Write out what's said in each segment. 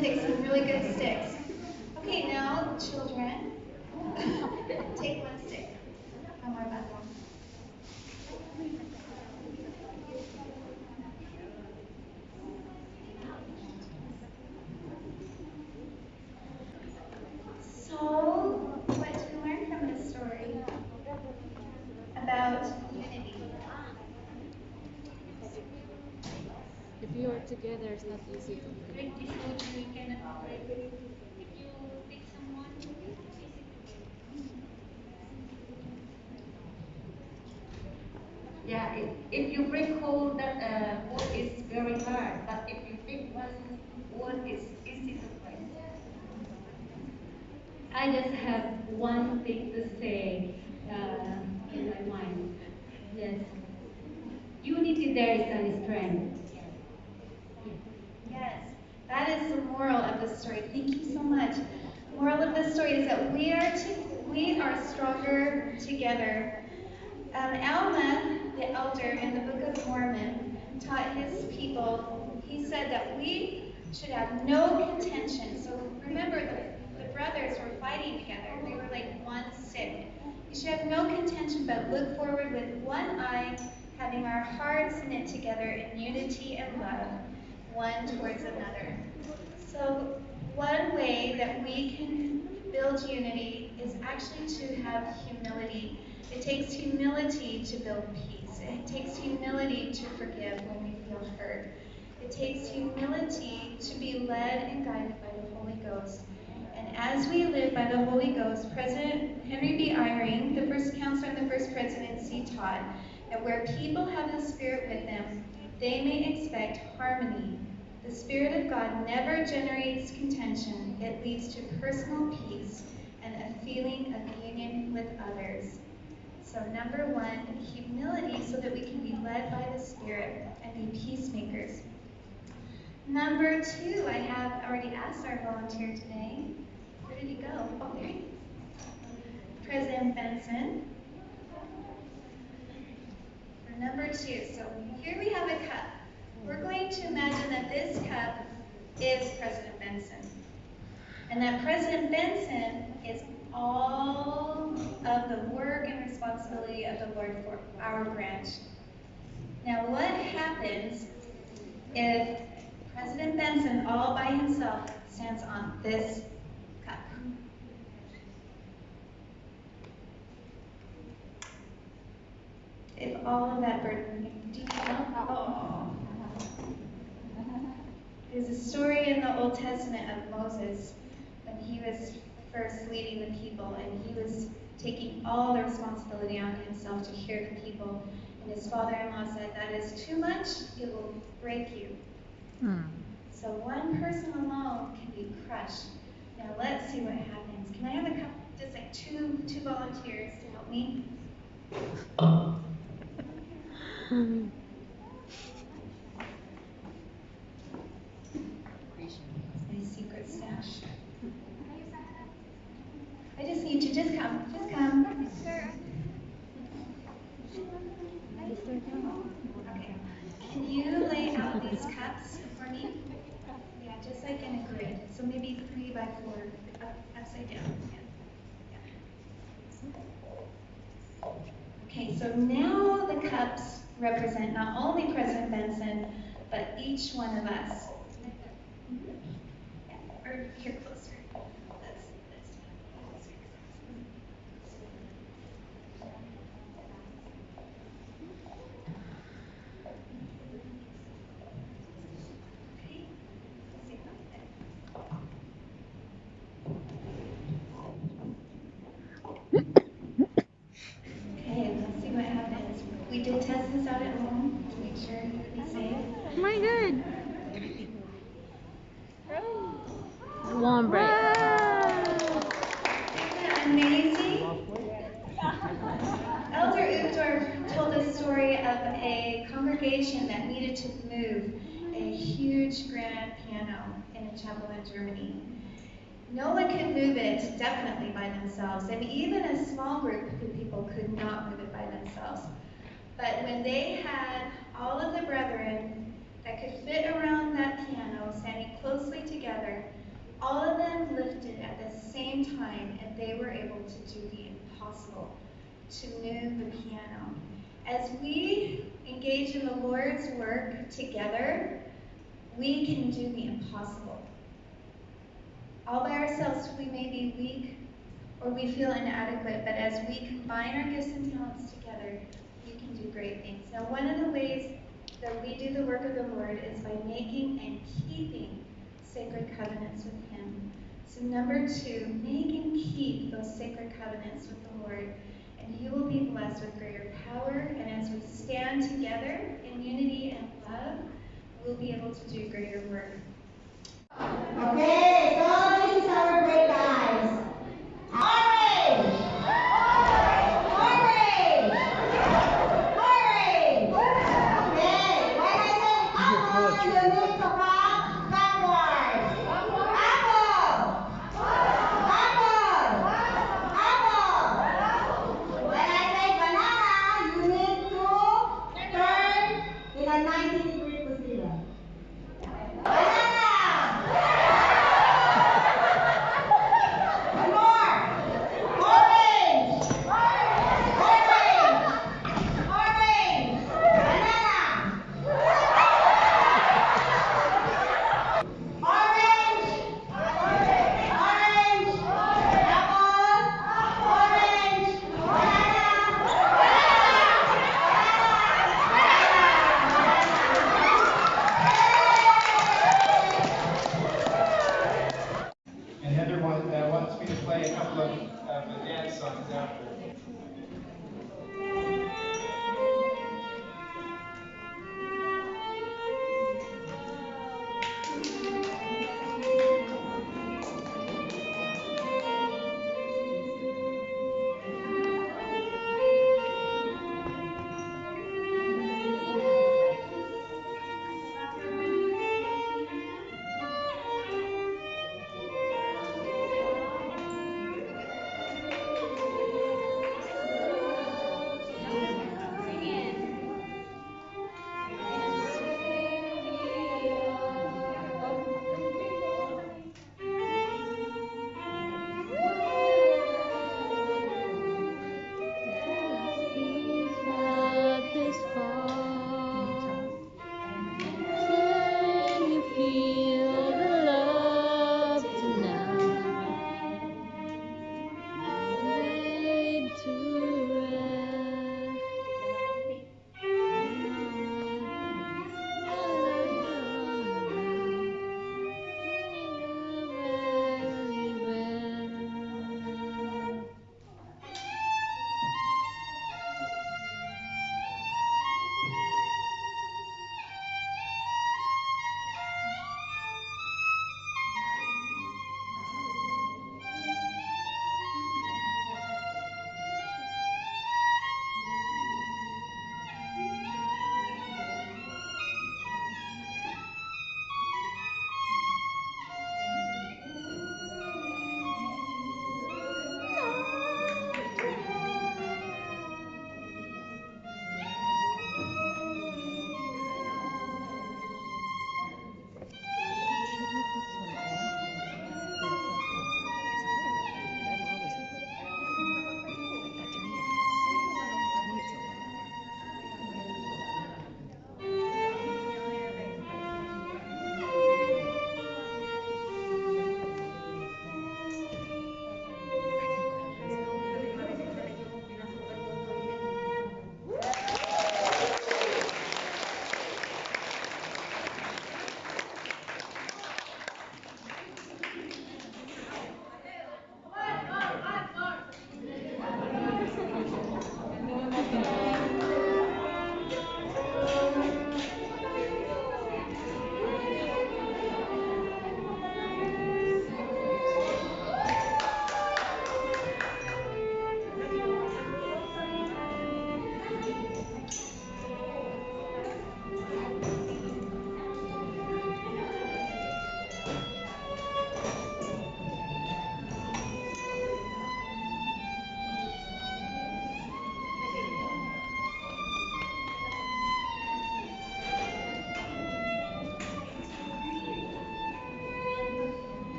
pick some really good sticks. Okay, now, children, take one stick. One more bundle. So, what did we learn from this story about unity? If you are together, it's not easy to Break the food, you can like, if you pick someone, it's easy to break. Yeah, if you break coal, that wood is very hard. But if you pick one wood, it's easy to break. I just have one thing to say in my mind. Yes, unity there is a strength. Yes, that is the moral of the story. Thank you so much. Moral of the story is that we are stronger together. Alma, the elder in the Book of Mormon, taught his people. He said that we should have no contention. So remember, the brothers were fighting together. They were like one stick. We should have no contention, but look forward with one eye, having our hearts knit together in unity and love, one towards another. So one way that we can build unity is actually to have humility. It takes humility to build peace. It takes humility to forgive when we feel hurt. It takes humility to be led and guided by the Holy Ghost. And as we live by the Holy Ghost, President Henry B. Eyring, the first counselor in the first presidency, taught that where people have the Spirit with them, they may expect harmony. The Spirit of God never generates contention. It leads to personal peace and a feeling of union with others. So number one, humility so that we can be led by the Spirit and be peacemakers. Number two, I have already asked our volunteer today. Where did he go? Oh, there he is. President Benson. For number two, so here we have a cup. We're going to imagine that this cup is President Benson. And that President Benson is all of the work and responsibility of the Lord for our branch. Now, what happens if President Benson all by himself stands on this cup? If all of that burden, do you know? Oh. There's a story in the Old Testament of Moses when he was first leading the people and he was taking all the responsibility on himself to hear the people. And his father-in-law said, that is too much, it will break you. So one person alone can be crushed. Now let's see what happens. Can I have a couple, just like two volunteers to help me? My secret stash. I just need you, just come, just come. Okay. Can you lay out these cups for me? Yeah, just like in a grid. So maybe 3 by 4, upside down. Yeah. Okay, so now the cups represent not only President Benson, but each one of us. Yeah, or here closer. Let's okay. Let's see about that. Okay, let's see what happens. We did test this out at home to make sure you would be safe. Oh my god. Warm break. Isn't it amazing? Elder Uchtdorf told a story of a congregation that needed to move a huge grand piano in a chapel in Germany. No one could move it definitely by themselves, and even a small group of people could not move it by themselves. But when they had all of the brethren that could fit around that piano, standing closely together, all of them lifted at the same time, and they were able to do the impossible, to move the piano. As we engage in the Lord's work together, we can do the impossible. All by ourselves, we may be weak or we feel inadequate, but as we combine our gifts and talents together, we can do great things. Now, one of the ways that we do the work of the Lord is by making and keeping sacred covenants with Him. So, number 2, make and keep those sacred covenants with the Lord, and you will be blessed with greater power. And as we stand together in unity and love, we'll be able to do greater work. Okay, so this is our break, guys. Orange! Orange! Orange! Okay, when I say apple, you need to come backwards. Apple! Apple! Apple! When I say banana, you need to turn in a 90-degree position. And Heather wants me to play a couple of the dance songs after.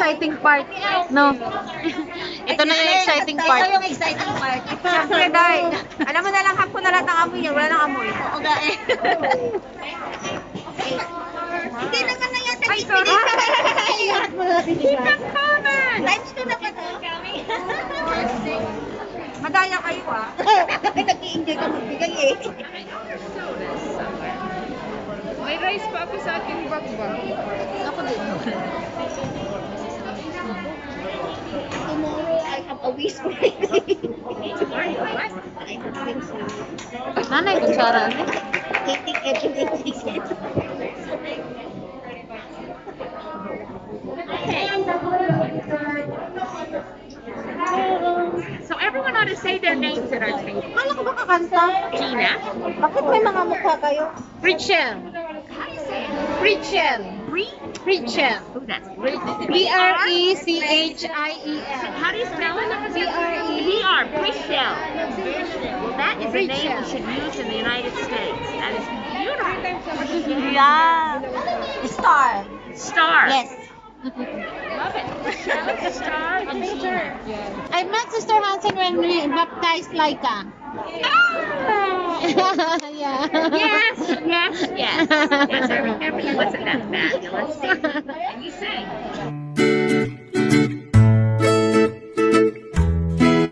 exciting part. No. Ito na yung exciting part. Ito yung exciting part. Siyempre, dahil alam mo na lang hapon na lahat ng amoy niya. Wala nang amoy. Oo nga eh. Hindi naman na yata. Ay, sorry. Lahat mo na binigyan. Comment! Times 2 naman. Madaya kayo ah. Nag-i-enjoy ka magbigay eh. May rice pa ako sa aking bagbag. Ako din. Tomorrow I have a wish for it. Nanay, kutsara. Taking everything. So everyone ought to say their names at our table. Kala ko ba kakanta? Gina, Bakit may mga mukha kayo? Richel, Richel, Richel. Oh, that's B-R-E-C-H-I-E-L. How do you spell it? B-R, Richel. Well, that is a name we should use in the United States. That is beautiful. Yeah. Star. Star. Yes. Love it. Richel, Star. I met Sister Hansen when we baptized Laika. Yeah. Yes, yes, yes. Yes, I remember you. Wasn't that fabulous? And you sang.